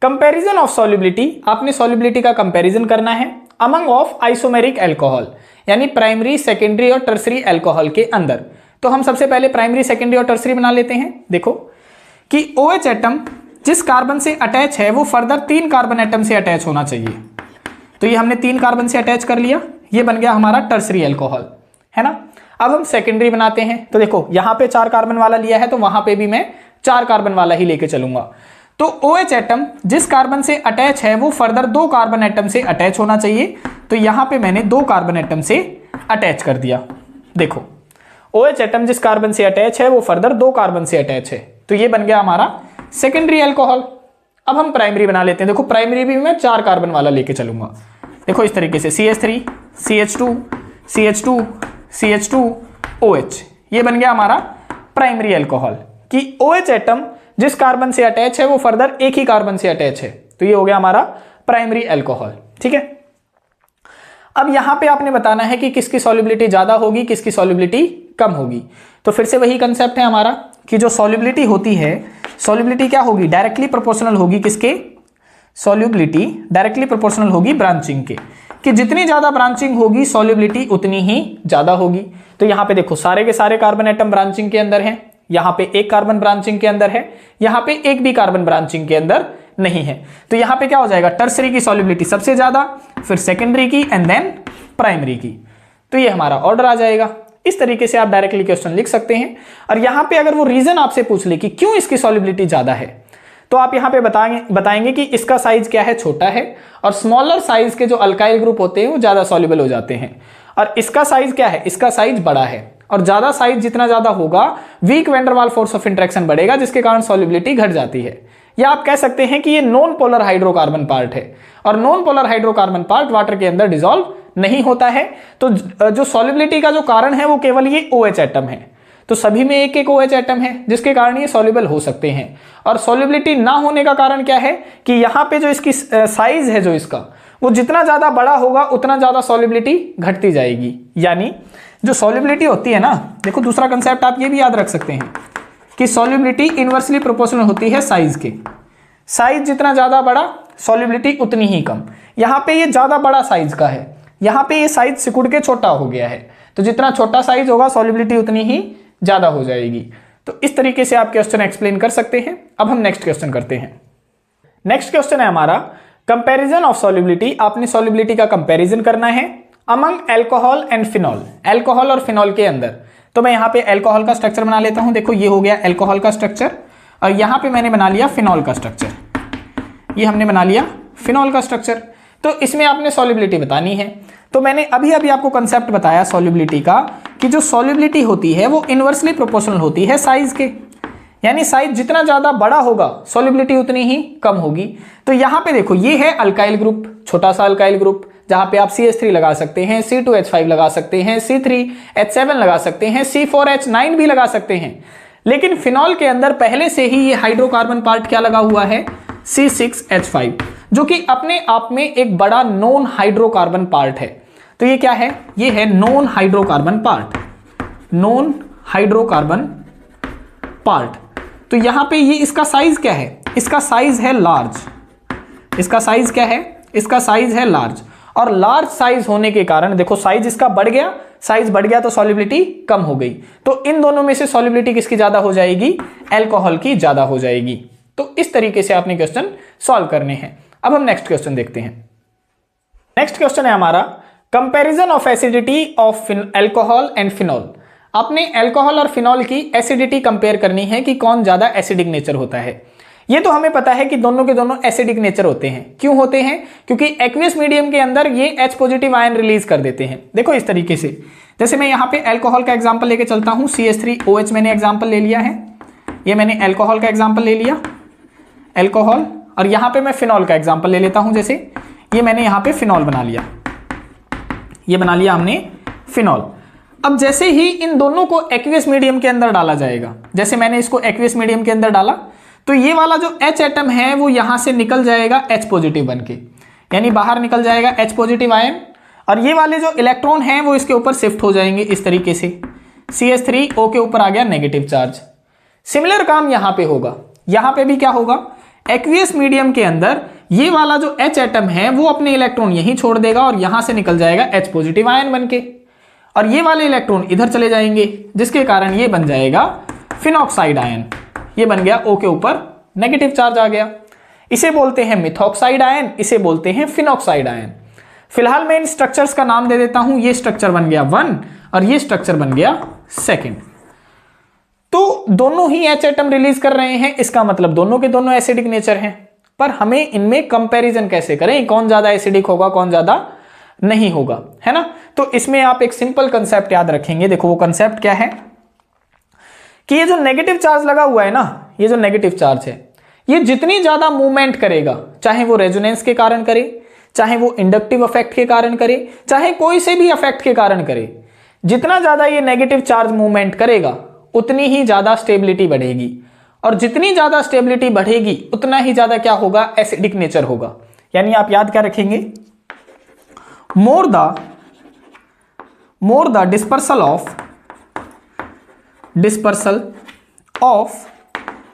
कंपैरिजन ऑफ सॉल्युबिलिटी। आपने सॉल्युबिलिटी का कंपैरिजन करना है अमंग ऑफ आइसोमेरिक अल्कोहल, यानी प्राइमरी, सेकेंडरी और टर्सरी अल्कोहल के अंदर। तो हम सबसे पहले प्राइमरी, सेकेंडरी और टर्सरी बना लेते हैं। देखो कि OH एटम जिस कार्बन से अटैच है वो फर्दर 3 कार्बन एटम से अटैच होना चाहिए। तो ये हमने 3 कार्बन से अटैच कर लिया, ये बन गया हमारा टर्सरी अल्कोहल, है ना। अब हम सेकेंडरी बनाते हैं। तो देखो यहां पे 4 कार्बन वाला लिया है, तो वहां पे भी मैं 4 कार्बन वाला ही लेके चलूंगा। तो OH एटम जिस कार्बन से अटैच है वो फर्दर 2 कार्बन एटम से अटैच होना चाहिए। तो यहां पे मैंने 2 कार्बन एटम से अटैच कर दिया। देखो OH एटम जिस कार्बन से अटैच है वो फर्दर 2 कार्बन से अटैच है, तो ये बन गया हमारा सेकेंडरी अल्कोहल। अब हम प्राइमरी बना लेते हैं। देखो प्राइमरी भी मैं 4 कार्बन वाला लेके चलूंगा। देखो इस तरीके से CH3, CH2, CH2, CH2, OH, ये बन गया हमारा प्राइमरी अल्कोहल। कि OH एटम जिस कार्बन से अटैच है वो फर्दर एक ही कार्बन से अटैच है, तो ये हो गया हमारा प्राइमरी अल्कोहल। ठीक है, अब यहां पे आपने बताना है कि किसकी सॉल्युबिलिटी ज्यादा होगी, किसकी सॉल्युबिलिटी कम होगी। तो फिर से वही कंसेप्ट है हमारा कि जो सॉल्युबिलिटी होती है, सॉल्युबिलिटी क्या होगी, डायरेक्टली प्रोपोर्शनल होगी किसके, सॉल्युबिलिटी डायरेक्टली प्रोपोर्शनल होगी ब्रांचिंग के, कि जितनी ज्यादा ब्रांचिंग होगी सॉल्युबिलिटी उतनी ही ज्यादा होगी। तो यहां पे देखो सारे के सारे कार्बन एटम ब्रांचिंग के अंदर हैं, यहां पे एक कार्बन ब्रांचिंग के अंदर है, यहां पे एक भी कार्बन ब्रांचिंग के अंदर नहीं है। तो यहां पे क्या हो जाएगा, टर्सरी की सॉल्युबिलिटी सबसे ज्यादा, फिर सेकेंडरी की एंड देन प्राइमरी की। तो ये हमारा ऑर्डर आ जाएगा। इस तरीके से आप डायरेक्टली क्वेश्चन लिख सकते हैं। और यहां पे अगर वो रीजन आपसे पूछ ले कि क्यों इसकी सॉल्युबिलिटी ज्यादा है, तो आप यहां पे बताएंगे कि इसका साइज क्या है, छोटा है, और स्मॉलर साइज के जो अल्काइल ग्रुप होते हैं वो ज्यादा सॉल्युबल हो जाते हैं। और इसका साइज क्या है, इसका साइज बड़ा है, और ज्यादा साइज जितना ज्यादा होगा week van der Waal force of interaction बढ़ेगा, जिसके कारण सॉल्युबिलिटी घट जाती है। या आप कह सकते हैं कि ये नॉन पोलर हाइड्रोकार्बन पार्ट है, और non polar hydrocarbon part water के अंदर डिसॉल्व नहीं होता है। तो जो सॉल्युबिलिटी का जो कारण है वो केवल ये OH एटम है। तो सभी में एक एक OH एटम है, जिसके कारण ये सॉल्युबल हो सकते हैं। और सॉल्युबिलिटी ना होने का कारण क्या है कि यहां पे जो इसकी साइज है, जो इसका वो जितना ज्यादा बड़ा होगा उतना ज्यादा सॉल्युबिलिटी घटती जाएगी। यानी जो सॉल्युबिलिटी होती है ना, देखो दूसरा कंसेप्ट आप ये भी याद रख सकते हैं कि सॉल्युबिलिटी इनवर्सली प्रोपोर्शनल होती है साइज के। साइज जितना ज्यादा बड़ा सॉल्युबिलिटी उतनी ही कम। यहां पे ये ज्यादा बड़ा साइज का है, यहां पे ये साइज सिकुड़ के छोटा हो गया है, तो जितना छोटा साइज होगा सॉल्युबिलिटी उतनी ही ज्यादा हो जाएगी। तो इस तरीके से आप क्वेश्चन एक्सप्लेन कर सकते हैं। अब हम नेक्स्ट क्वेश्चन करते हैं। नेक्स्ट क्वेश्चन है हमारा कंपैरिजन ऑफ सॉल्युबिलिटी। आपने सॉल्युबिलिटी का कंपैरिजन करना है among alcohol and phenol, alcohol और फिनॉल के अंदर। तो मैं यहां पे अल्कोहल का स्ट्रक्चर बना लेता हूं। देखो ये हो गया अल्कोहल का स्ट्रक्चर, और यहां पे मैंने बना लिया फिनॉल का स्ट्रक्चर। ये हमने बना लिया फिनॉल का स्ट्रक्चर। तो इसमें आपने सॉल्युबिलिटी बतानी है। तो मैंने अभी अभी आपको कंसेप्ट बताया सॉल्युबिलिटी का, कि जो सॉल्युबिलिटी होती है वो इनवर्सली प्रोपोर्शनल होती है साइज के। यानी साइज जितना ज्यादा बड़ा होगा सॉल्युबिलिटी उतनी ही कम होगी। तो यहां पे देखो ये है अल्काइल ग्रुप, छोटा सा अल्काइल ग्रुप, जहां पे आप CH3 लगा सकते हैं, C2H5 लगा सकते हैं, C3H7 लगा सकते हैं, C4H9 भी लगा सकते हैं। लेकिन फिनॉल के अंदर पहले से ही ये हाइड्रोकार्बन पार्ट क्या लगा हुआ है, C6H5, जो कि अपने आप में एक बड़ा नॉन हाइड्रोकार्बन पार्ट है। तो ये क्या है, ये है non hydrocarbon part, non hydrocarbon part. तो यहां पे ये इसका साइज क्या है, इसका साइज है लार्ज। इसका साइज क्या है, इसका साइज है लार्ज। और लार्ज साइज होने के कारण देखो साइज इसका बढ़ गया, साइज बढ़ गया तो सॉल्युबिलिटी कम हो गई। तो इन दोनों में से सॉल्युबिलिटी किसकी ज्यादा हो जाएगी, अल्कोहल की ज्यादा हो जाएगी। तो इस तरीके से आपने क्वेश्चन सॉल्व करने हैं। अब हम नेक्स्ट क्वेश्चन देखते हैं। नेक्स्ट क्वेश्चन है हमारा comparison of acidity of alcohol and phenol. आपने अल्कोहल और फिनॉल की एसिडिटी कंपेयर करनी है कि कौन ज्यादा एसिडिक नेचर होता है। ये तो हमें पता है कि दोनों के दोनों एसिडिक नेचर होते हैं। क्यों होते हैं, क्योंकि एक्वियस मीडियम के अंदर ये H पॉजिटिव आयन रिलीज कर देते हैं। देखो इस तरीके से, जैसे मैं यहाँ पे अल्कोहल का एग्जांपल लेके चलता हूँ, CH3OH मैंने एग्जांपल ले लिया है, ये मैंने अल्कोहल का एग्जांपल ले लिया, अल्कोहल, और यहाँ पे मैं फिनॉल का एग्जांपल ले लेता हूँ। जैसे ये मैंने यहाँ पे फिनॉल बना लिया, ये बना लिया हमने फिनॉल। अब जैसे ही इन दोनों को एक्वियस मीडियम के अंदर डाला जाएगा, जैसे मैंने इसको एक्वियस मीडियम के अंदर डाला, तो ये वाला जो H एटम है वो यहां से निकल जाएगा H पॉजिटिव बनके, यानी बाहर निकल जाएगा H पॉजिटिव आयन, और ये वाले जो इलेक्ट्रॉन हैं वो इसके ऊपर शिफ्ट हो जाएंगे इस तरीके से, CH3O के ऊपर आ गया नेगेटिव चार्ज। सिमिलर काम यहां पे होगा, यहां पे भी क्या होगा, एक्वियस मीडियम के अंदर ये वाला जो H एटम है वो अपने इलेक्ट्रॉन यहीं छोड़ देगा और यहां से निकल जाएगा H पॉजिटिव आयन बनके, और ये वाले इलेक्ट्रॉन इधर चले जाएंगे, जिसके कारण ये बन जाएगा फिनॉक्साइड आयन। ये बन गया O के ऊपर नेगेटिव चार्ज आ गया। इसे बोलते हैं मिथॉक्साइड आयन, इसे बोलते हैं फिनॉक्साइड आयन। फिलहाल मैं इन स्ट्रक्चर्स का नाम दे देता हूं, ये स्ट्रक्चर बन गया 1 और ये स्ट्रक्चर बन गया 2। तो दोनों ही H एटम रिलीज कर रहे हैं, इसका मतलब दोनों के दोनों एसिडिक नेचर हैं, पर हमें इनमें कंपैरिजन कैसे करें, कौन ज्यादा एसिडिक होगा कौन ज्यादा नहीं होगा, है ना। तो इसमें आप एक सिंपल कंसेप्ट याद रखेंगे। देखो वो कंसेप्ट क्या है कि ये जो नेगेटिव चार्ज लगा हुआ है ना, ये जो नेगेटिव चार्ज है, ये जितनी ज्यादा मूवमेंट करेगा, चाहे वो रेजोनेंस के कारण करे, चाहे वो इंडक्टिव अफेक्ट के कारण करे, चाहे कोई से भी अफेक्ट के कारण करे, जितना ज्यादा ये नेगेटिव चार्ज मूवमेंट करेगा उतनी ही ज्यादा स्टेबिलिटी बढ़ेगी, और जितनी ज्यादा स्टेबिलिटी बढ़ेगी उतना ही ज्यादा क्या होगा, एसिडिक नेचर होगा। यानी आप याद क्या रखेंगे, more the dispersal of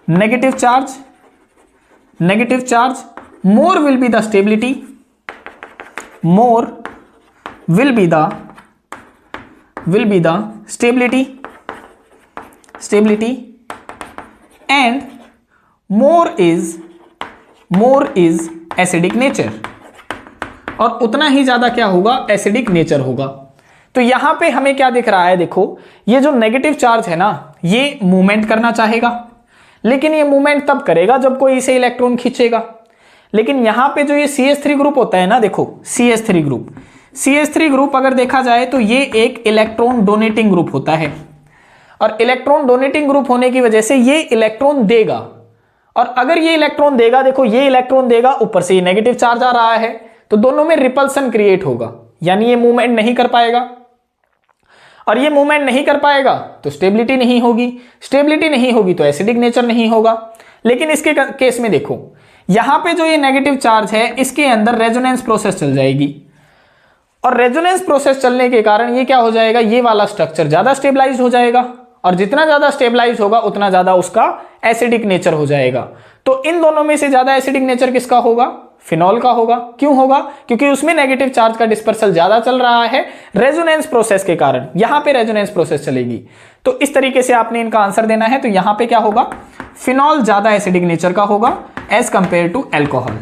negative charge more will be the stability, stability and more is acidic nature, और उतना ही ज्यादा क्या होगा, एसिडिक नेचर होगा। तो यहां पे हमें क्या दिख रहा है, देखो ये जो नेगेटिव चार्ज है ना, ये मूवमेंट करना चाहेगा, लेकिन ये मूवमेंट तब करेगा जब कोई इसे इलेक्ट्रॉन खींचेगा। लेकिन यहां पे जो ये CH3 ग्रुप होता है ना, देखो CH3 ग्रुप अगर देखा जाए तो ये एक इलेक्ट्रॉन डोनेटिंग ग्रुप होता है, और इलेक्ट्रॉन डोनेटिंग ग्रुप होने की वजह से ये इलेक्ट्रॉन देगा, और अगर ये इलेक्ट्रॉन देगा, देखो ये इलेक्ट्रॉन देगा, ऊपर से ये नेगेटिव चार्ज आ रहा है, तो दोनों में रिपल्सन क्रिएट होगा, यानी ये मूवमेंट नहीं कर पाएगा, और ये मूवमेंट नहीं कर पाएगा तो स्टेबिलिटी नहीं होगी तो एसिडिक नेचर नहीं होगा। लेकिन इसके केस में देखो, यहां पे जो ये नेगेटिव चार्ज है इसके अंदर रेजोनेंस प्रोसेस चल जाएगी, और रेजोनेंस प्रोसेस चलने के कारण ये क्या हो जाएगा, ये वाला स्ट्रक्चर ज्यादा स्टेबलाइज हो जाएगा, और जितना ज्यादा स्टेबलाइज होगा उतना ज्यादा उसका एसिडिक नेचर हो जाएगा। तो इन दोनों में से ज्यादा एसिडिक नेचर किसका होगा, फिनॉल का होगा। क्यों होगा, क्योंकि उसमें नेगेटिव चार्ज का डिस्पर्सल ज्यादा चल रहा है रेजोनेंस प्रोसेस के कारण, यहां पे रेजोनेंस प्रोसेस चलेगी। तो इस तरीके से आपने इनका आंसर देना है। तो यहां पे क्या होगा, फिनॉल ज्यादा एसिडिक नेचर का होगा एज कंपेयर टू एल्कोहल,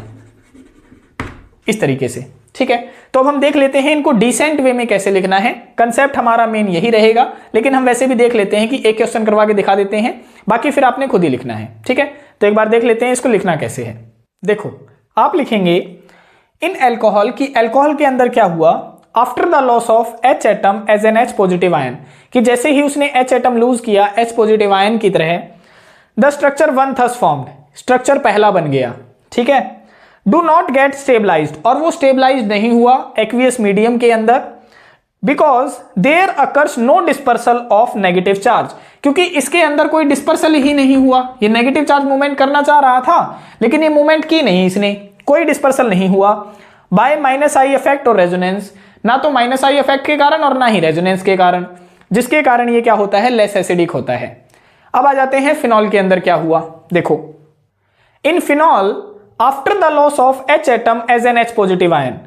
इस तरीके से। ठीक है, तो अब हम देख लेते हैं इनको डिसेंट वे में कैसे लिखना है। कंसेप्ट हमारा मेन यही रहेगा, लेकिन हम वैसे भी देख लेते हैं कि एक क्वेश्चन करवा के दिखा देते हैं, बाकी फिर आपने खुद ही लिखना है। ठीक है, तो एक बार देख लेते हैं इसको लिखना कैसे है। देखो आप लिखेंगे इन एल्कोहल की, एल्कोहल के अंदर क्या हुआ, after the loss of H atom as an H positive ion, कि जैसे ही उसने H एटम लूज किया H पॉजिटिव आयन की तरह, the structure 1 thus formed, structure पहला बन गया। ठीक है, डू नॉट गेट स्टेबलाइज्ड, और वो स्टेबलाइज नहीं हुआ एक्वियस मीडियम के अंदर, because there occurs no dispersal of negative charge, क्योंकि इसके अंदर कोई डिस्पर्सल ही नहीं हुआ। ये नेगेटिव चार्ज मूवमेंट करना चाह रहा था लेकिन ये मूवमेंट की नहीं, इसने कोई डिस्पर्सल नहीं हुआ बाय माइनस आई इफेक्ट और रेजोनेंस, ना तो माइनस आई इफेक्ट के कारण और ना ही रेजोनेंस के कारण, जिसके कारण ये क्या होता है, लेस एसिडिक होता है। अब आ जाते हैं फिनॉल के अंदर क्या हुआ। देखो in phenol after the loss of H atom as an H positive ion,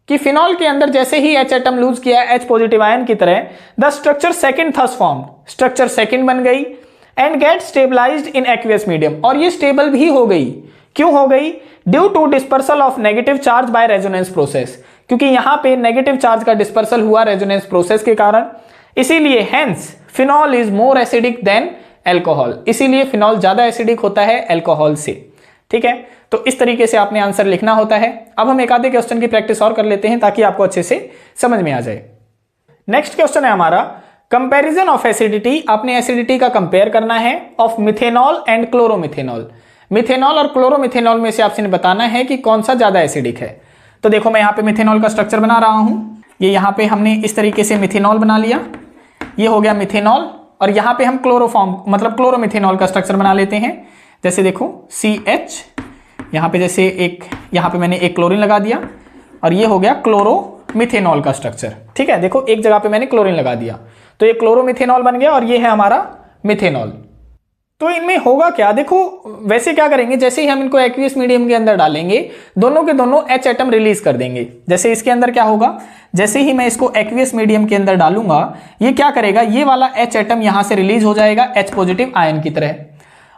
कि फिनॉल के अंदर जैसे ही H एटम लूज किया H पॉजिटिव आयन की तरह, the structure second thus formed, structure second बन गई, and get stabilised in aqueous medium, और ये स्टेबल भी हो गई। क्यों हो गई, due to dispersal of negative charge by resonance process, क्योंकि यहां पे नेगेटिव चार्ज का डिस्पर्सल हुआ रेजोनेंस प्रोसेस के कारण, इसीलिए hence phenol is more acidic then alcohol, इसीलिए फिनॉल ज्यादा एसिडिक होता है एल्कोहल से। ठीक है, तो इस तरीके से आपने आंसर लिखना होता है। अब हम एक आधे क्वेश्चन की प्रैक्टिस और कर लेते हैं ताकि आपको अच्छे से समझ में आ जाए। नेक्स्ट क्वेश्चन है हमारा कंपैरिजन ऑफ एसिडिटी। आपने एसिडिटी का कंपेयर करना है ऑफ मिथेनॉल एंड क्लोरोमिथेनॉल। मिथेनॉल और क्लोरोमिथेनॉल में से आपसे बताना है कि कौन सा ज्यादा एसिडिक है। तो देखो मैं यहाँ पे मिथेनॉल का स्ट्रक्चर बना रहा हूं, ये यहाँ पे हमने इस तरीके से मिथेनॉल बना लिया, ये हो गया मिथेनॉल, और यहाँ पे हम क्लोरोफॉर्म मतलब क्लोरोमिथेनॉल का स्ट्रक्चर बना लेते हैं। जैसे देखो CH, यहाँ पे जैसे यहाँ पे मैंने एक क्लोरीन लगा दिया और ये हो गया क्लोरोमिथेनॉल का स्ट्रक्चर। ठीक है, देखो एक जगह पे मैंने क्लोरीन लगा दिया तो ये क्लोरोमिथेनॉल बन गया और ये है हमारा मिथेनॉल। तो इनमें होगा क्या, देखो वैसे क्या करेंगे, जैसे ही हम इनको एक्वियस मीडियम के अंदर डालेंगे दोनों के दोनों H एटम रिलीज कर देंगे। जैसे इसके अंदर क्या होगा, जैसे ही मैं इसको एक्वियस मीडियम के अंदर डालूंगा ये क्या करेगा, ये वाला H एटम यहां से रिलीज हो जाएगा H पॉजिटिव आयन की तरह,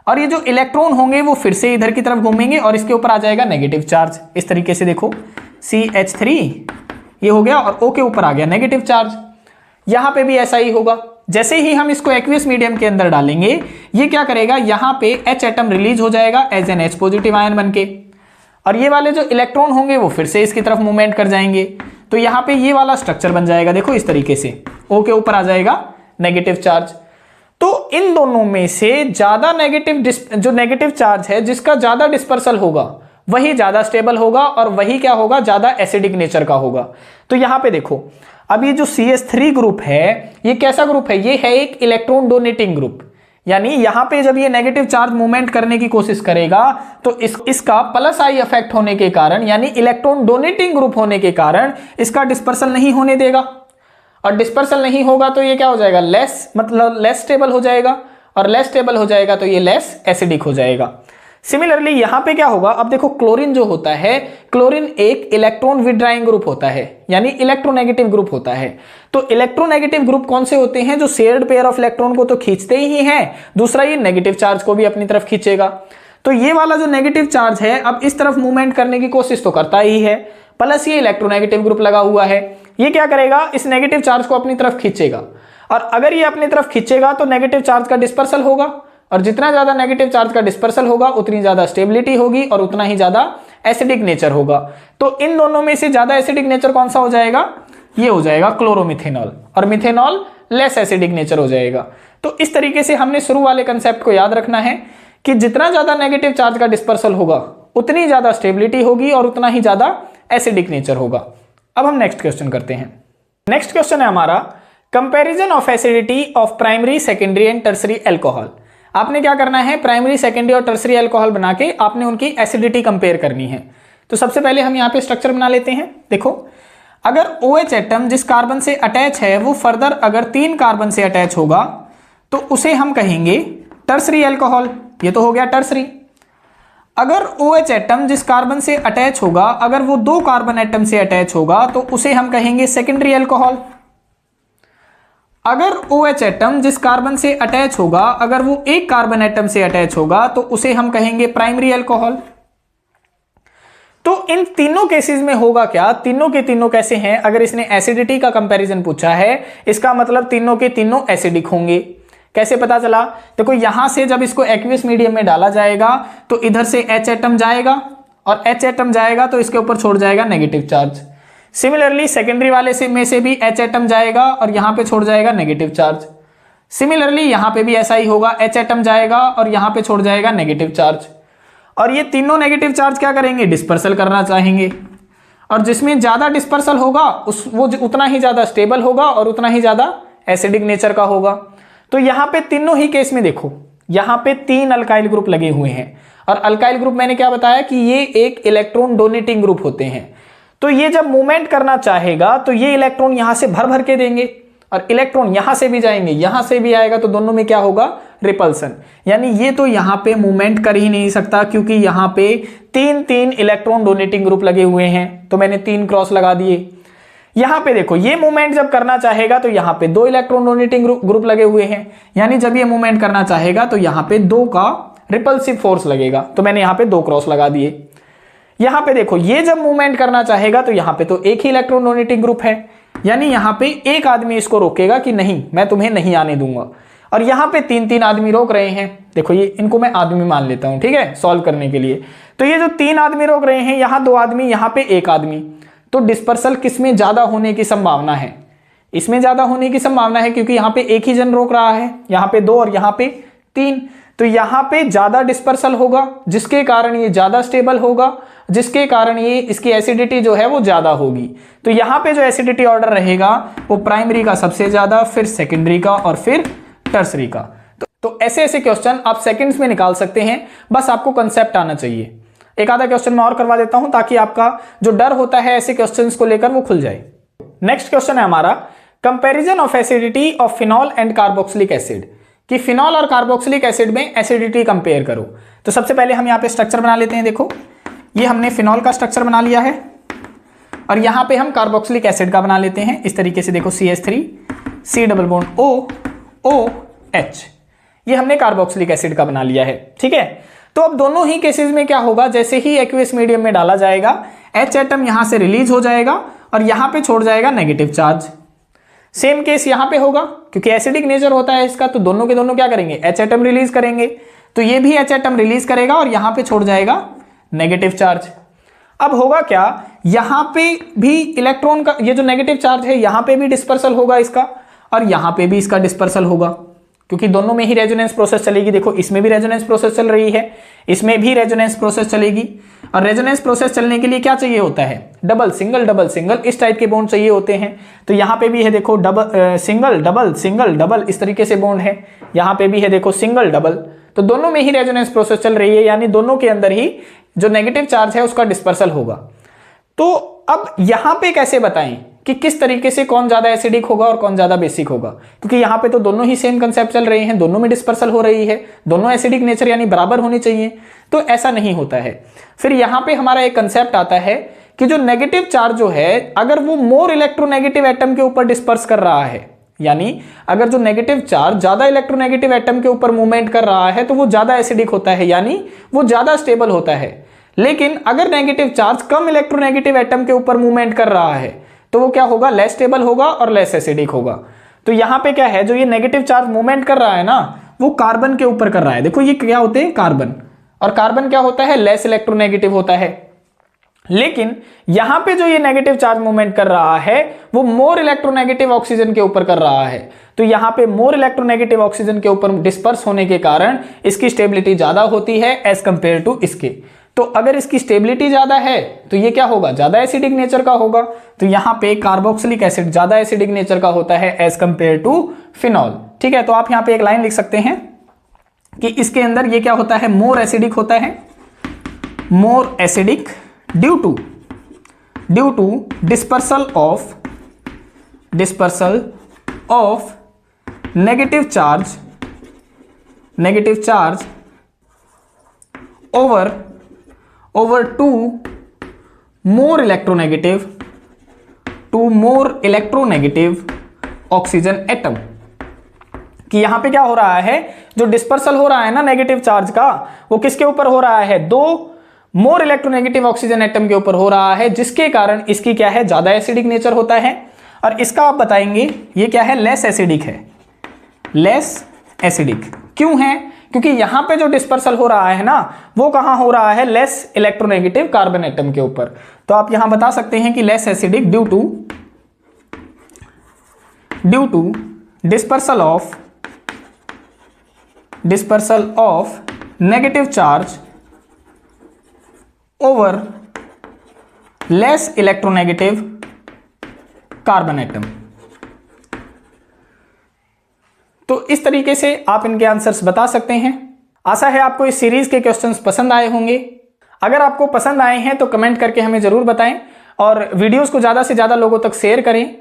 और ये जो इलेक्ट्रॉन होंगे वो फिर से इधर की तरफ घूमेंगे और इसके ऊपर आ जाएगा नेगेटिव चार्ज। इस तरीके से देखो CH3 ये हो गया और O के ऊपर आ गया नेगेटिव चार्ज। यहां पे भी ऐसा ही होगा, जैसे ही हम इसको एक्वियस मीडियम के अंदर डालेंगे ये क्या करेगा, यहां पे H एटम रिलीज हो जाएगा as an H positive ion बनके, और ये वाले जो इलेक्ट्रॉन होंगे वो फिर से इसकी तरफ मूवमेंट कर जाएंगे। तो यहाँ पे ये वाला स्ट्रक्चर बन जाएगा, देखो इस तरीके से O के ऊपर आ जाएगा नेगेटिव चार्ज। तो इन दोनों में से ज्यादा जो नेगेटिव चार्ज है जिसका ज्यादा डिस्पर्सल होगा वही ज्यादा स्टेबल होगा और वही क्या होगा, ज्यादा एसिडिक नेचर का होगा। तो यहाँ पे देखो अब ये जो CH3 ग्रुप है ये कैसा ग्रुप है, ये है एक इलेक्ट्रॉन डोनेटिंग ग्रुप, यानी यहां पे जब ये नेगेटिव चार्ज मूवमेंट करने की कोशिश करेगा तो इसका प्लस आई इफेक्ट होने के कारण, यानी इलेक्ट्रॉन डोनेटिंग ग्रुप होने के कारण इसका डिस्पर्सल नहीं होने देगा, और डिस्पर्सल नहीं होगा तो ये क्या हो जाएगा, लेस स्टेबल हो जाएगा, और लेस स्टेबल हो जाएगा तो ये लेस एसिडिक हो जाएगा। सिमिलरली यहां पे क्या होगा, अब देखो क्लोरीन जो होता है, क्लोरीन एक इलेक्ट्रॉन विड्राइंग ग्रुप होता है, यानी इलेक्ट्रोनेगेटिव ग्रुप होता है। तो इलेक्ट्रोनेगेटिव ग्रुप कौन से होते हैं, जो शेयर्ड पेयर ऑफ इलेक्ट्रॉन को तो खींचते ही हैं, दूसरा ये नेगेटिव चार्ज को भी अपनी तरफ खींचेगा। तो ये वाला जो नेगेटिव चार्ज है अब इस तरफ मूवमेंट करने की कोशिश तो करता ही है, प्लस ये इलेक्ट्रोनेगेटिव ग्रुप लगा हुआ है, ये क्या करेगा, इस नेगेटिव चार्ज को अपनी तरफ खींचेगा, और अगर ये अपनी तरफ खींचेगा तो नेगेटिव चार्ज का डिस्पर्सल होगा, और जितना ज्यादा नेगेटिव चार्ज का डिस्पर्सल होगा उतनी ज्यादा स्टेबिलिटी होगी और उतना ही ज्यादा एसिडिक नेचर होगा। तो इन दोनों में से ज्यादा एसिडिक नेचर कौन सा हो जाएगा, ये हो जाएगा क्लोरोमिथेनॉल, और मिथेनॉल लेस एसिडिक नेचर हो जाएगा। तो इस तरीके से हमने शुरू वाले कंसेप्ट को याद रखना है कि जितना ज्यादा नेगेटिव चार्ज का डिस्पर्सल होगा उतनी ज्यादा स्टेबिलिटी होगी और उतना ही ज्यादा एसिडिक नेचर होगा। अब हम नेक्स्ट क्वेश्चन करते हैं। नेक्स्ट क्वेश्चन है हमारा comparison of acidity of primary, secondary and tertiary alcohol. आपने क्या करना है, प्राइमरी, सेकेंडरी और टर्सरी अल्कोहल बना के आपने उनकी एसिडिटी कंपेयर करनी है। तो सबसे पहले हम यहाँ पे स्ट्रक्चर बना लेते हैं। देखो अगर OH एटम जिस कार्बन से अटैच है वो फर्दर अगर 3 कार्बन से अटैच होगा तो उसे हम कहेंगे टर्सरी अल्कोहल, ये तो हो गया टर्सरी। अगर OH एटम जिस कार्बन से अटैच होगा अगर वो 2 कार्बन एटम से अटैच होगा तो उसे हम कहेंगे सेकेंडरी अल्कोहल। अगर OH एटम जिस कार्बन से अटैच होगा अगर वो 1 कार्बन एटम से अटैच होगा तो उसे हम कहेंगे प्राइमरी अल्कोहल। तो इन तीनों केसेस में होगा क्या, तीनों के तीनों कैसे हैं, अगर इसने एसिडिटी का कंपैरिजन पूछा है इसका मतलब तीनों के तीनों एसिडिक होंगे। कैसे पता चला, देखो यहां से जब इसको एक्वियस मीडियम में डाला जाएगा तो इधर से H एटम जाएगा और H एटम जाएगा तो इसके ऊपर छोड़ जाएगा नेगेटिव चार्ज। सिमिलरली सेकेंडरी वाले में से भी H एटम जाएगा और यहां पे छोड़ जाएगा नेगेटिव चार्ज। सिमिलरली यहां पे भी ऐसा ही होगा, H एटम जाएगा और यहां पे छोड़ जाएगा नेगेटिव चार्ज, और ये तीनों नेगेटिव चार्ज क्या करेंगे, डिस्पर्सल करना चाहेंगे, और जिसमें ज्यादा डिस्पर्सल होगा वो उतना ही ज्यादा स्टेबल होगा और उतना ही ज्यादा एसिडिक नेचर का होगा। तो यहां पे तीनों ही केस में देखो यहां पे 3 अल्काइल ग्रुप लगे हुए हैं, और अल्काइल ग्रुप मैंने क्या बताया कि ये एक इलेक्ट्रॉन डोनेटिंग ग्रुप होते हैं। तो ये जब मूवमेंट करना चाहेगा तो ये इलेक्ट्रॉन यहां से भर भर के देंगे और इलेक्ट्रॉन यहां से भी जाएंगे, यहां से भी आएगा, तो दोनों में क्या होगा, रिपल्सन। यानी ये तो यहां पे मूवमेंट कर ही नहीं सकता क्योंकि यहां पे 3 इलेक्ट्रॉन डोनेटिंग ग्रुप लगे हुए हैं, तो मैंने 3 क्रॉस लगा दिए। यहां पे देखो ये मूवमेंट जब करना चाहेगा तो यहां पे 2 इलेक्ट्रॉन डोनेटिंग ग्रुप लगे हुए हैं, यानी जब ये मूवमेंट करना चाहेगा तो यहां पे 2 का रिपल्सिव फोर्स लगेगा, तो मैंने यहां पे 2 क्रॉस लगा दिए। यहां पे देखो ये जब मूवमेंट करना चाहेगा तो यहां पे तो एक ही इलेक्ट्रॉन डोनेटिंग ग्रुप है, यानी यहां पे एक आदमी इसको रोकेगा कि नहीं मैं तुम्हें नहीं आने दूंगा, और यहां पे 3 आदमी रोक रहे हैं। देखो ये इनको मैं आदमी मान लेता हूं, ठीक है, सॉल्व करने के लिए। तो ये जो 3 आदमी रोक रहे हैं, यहां 2 आदमी, यहां पे 1 आदमी, तो डिस्पर्सल किसमें ज्यादा होने की संभावना है, इसमें ज्यादा होने की संभावना है क्योंकि यहां पे एक ही जन रोक रहा है, यहां पे 2 और यहां पे 3, तो यहां पे ज्यादा डिस्पर्सल होगा जिसके कारण ये ज्यादा स्टेबल होगा जिसके कारण ये इसकी एसिडिटी जो है वो ज्यादा होगी। तो यहां पे जो एसिडिटी ऑर्डर रहेगा वो प्राइमरी का सबसे ज्यादा, फिर सेकेंडरी का और फिर टर्सरी का। तो ऐसे ऐसे क्वेश्चन आप सेकंड्स में निकाल सकते हैं, बस आपको कंसेप्ट आना चाहिए। एक आधा क्वेश्चन मैं और करवा देता हूं ताकि आपका जो डर होता है ऐसे क्वेश्चंस को लेकर वो खुल जाए। नेक्स्ट क्वेश्चन है हमारा comparison of acidity of phenol and carboxylic acid, कि फिनॉल और कार्बोक्सिलिक एसिड में एसिडिटी कंपेयर करो। तो सबसे पहले हम यहाँ पे स्ट्रक्चर बना लेते हैं। देखो ये हमने फिनॉल का स्ट्रक्चर बना लिया है और यहाँ पे हम कार्बोक्सिलिक एसिड का बना लेते हैं। इस तरीके से देखो CH3 C double bond OH, ये हमने कार्बोक्सिलिक एसिड का बना लिया है। ठीक है, तो अब दोनों ही केसेस में क्या होगा, जैसे ही एक्वियस मीडियम में डाला जाएगा H एटम यहां से रिलीज हो जाएगा और यहां पे छोड़ जाएगा नेगेटिव चार्ज। सेम केस यहां पे होगा, क्योंकि एसिडिक नेचर होता है इसका, तो दोनों के दोनों क्या करेंगे, H एटम रिलीज करेंगे। तो ये भी H एटम रिलीज करेगा और यहां पे छोड़ जाएगा नेगेटिव चार्ज। अब होगा क्या, यहां पे भी इलेक्ट्रॉन का ये जो नेगेटिव चार्ज है यहां पे भी डिस्पर्सल होगा इसका, और यहां पे भी इसका डिस्पर्सल होगा, क्योंकि दोनों में ही रेजोनेंस प्रोसेस चलेगी। देखो इसमें भी रेजोनेंस प्रोसेस चल रही है, इसमें भी रेजोनेंस प्रोसेस चलेगी। और रेजोनेंस प्रोसेस चलने के लिए क्या चाहिए होता है, डबल सिंगल इस टाइप के बॉन्ड चाहिए होते हैं। तो यहाँ पे भी है देखो सिंगल डबल इस तरीके से बॉन्ड है, यहाँ पे भी है देखो सिंगल डबल। तो दोनों में ही रेजोनेंस प्रोसेस चल रही है, यानी दोनों के अंदर ही जो नेगेटिव चार्ज है उसका डिस्पर्सल होगा। तो अब यहां पे कैसे बताएं कि किस तरीके से कौन ज्यादा एसिडिक होगा और कौन ज्यादा बेसिक होगा, क्योंकि यहां पे तो दोनों ही सेम कंसेप्ट चल रहे हैं, दोनों में डिस्पर्सल हो रही है, दोनों एसिडिक नेचर यानी बराबर होनी चाहिए। तो ऐसा नहीं होता है। फिर यहां पे हमारा एक कंसेप्ट आता है कि जो नेगेटिव चार्ज जो है अगर वो मोर इलेक्ट्रोनेगेटिव एटम के ऊपर डिस्पर्स कर रहा है, यानी अगर जो नेगेटिव चार्ज ज्यादा इलेक्ट्रोनेगेटिव एटम के ऊपर मूवमेंट कर रहा है तो वो ज्यादा एसिडिक होता है, यानी वो ज्यादा स्टेबल होता है। लेकिन अगर नेगेटिव चार्ज कम इलेक्ट्रोनेगेटिव एटम के ऊपर मूवमेंट कर रहा है तो वो क्या होगा, लेस स्टेबल होगा और लेस एसिडिक होगा। तो यहां पे क्या है, जो ये नेगेटिव चार्ज मूवमेंट कर रहा है ना वो कार्बन के ऊपर कर रहा है। देखो ये क्या होते हैं, कार्बन, और कार्बन क्या होता है, लेस इलेक्ट्रोनेगेटिव होता है। लेकिन यहां पे जो ये नेगेटिव चार्ज मूवमेंट कर रहा है वो मोर इलेक्ट्रोनेगेटिव ऑक्सीजन के ऊपर कर रहा है। तो यहां पे मोर इलेक्ट्रोनेगेटिव ऑक्सीजन के ऊपर डिस्पर्स होने के कारण इसकी स्टेबिलिटी ज्यादा होती है एज कंपेयर टू इसके। तो अगर इसकी स्टेबिलिटी ज्यादा है तो ये क्या होगा, ज्यादा एसिडिक नेचर का होगा। तो यहां पे कार्बोक्सिलिक एसिड ज्यादा एसिडिक नेचर का होता है एज कंपेयर टू फिनॉल। ठीक है, तो आप यहां पे एक लाइन लिख सकते हैं कि इसके अंदर ये क्या होता है, मोर एसिडिक होता है, more acidic due to dispersal of negative charge over two more electronegative oxygen atom. कि यहां पे क्या हो रहा है, जो डिस्पर्सल हो रहा है ना नेगेटिव चार्ज का वो किसके ऊपर हो रहा है, दो मोर इलेक्ट्रोनेगेटिव ऑक्सीजन एटम के ऊपर हो रहा है, जिसके कारण इसकी क्या है, ज्यादा एसिडिक नेचर होता है। और इसका आप बताएंगे ये क्या है, लेस एसिडिक है, लेस एसिडिक। क्यों है, क्योंकि यहां पे जो डिस्पर्सल हो रहा है ना वो कहां हो रहा है, लेस इलेक्ट्रोनेगेटिव कार्बन एटम के ऊपर। तो आप यहां बता सकते हैं कि less acidic due to dispersal of negative charge over less electronegative carbon atom. तो इस तरीके से आप इनके आंसर्स बता सकते हैं। आशा है आपको इस सीरीज के क्वेश्चंस पसंद आए होंगे। अगर आपको पसंद आए हैं तो कमेंट करके हमें जरूर बताएं और वीडियोस को ज्यादा से ज्यादा लोगों तक शेयर करें।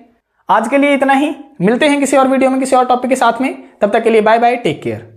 आज के लिए इतना ही, मिलते हैं किसी और वीडियो में किसी और टॉपिक के साथ में। तब तक के लिए बाय बाय, टेक केयर।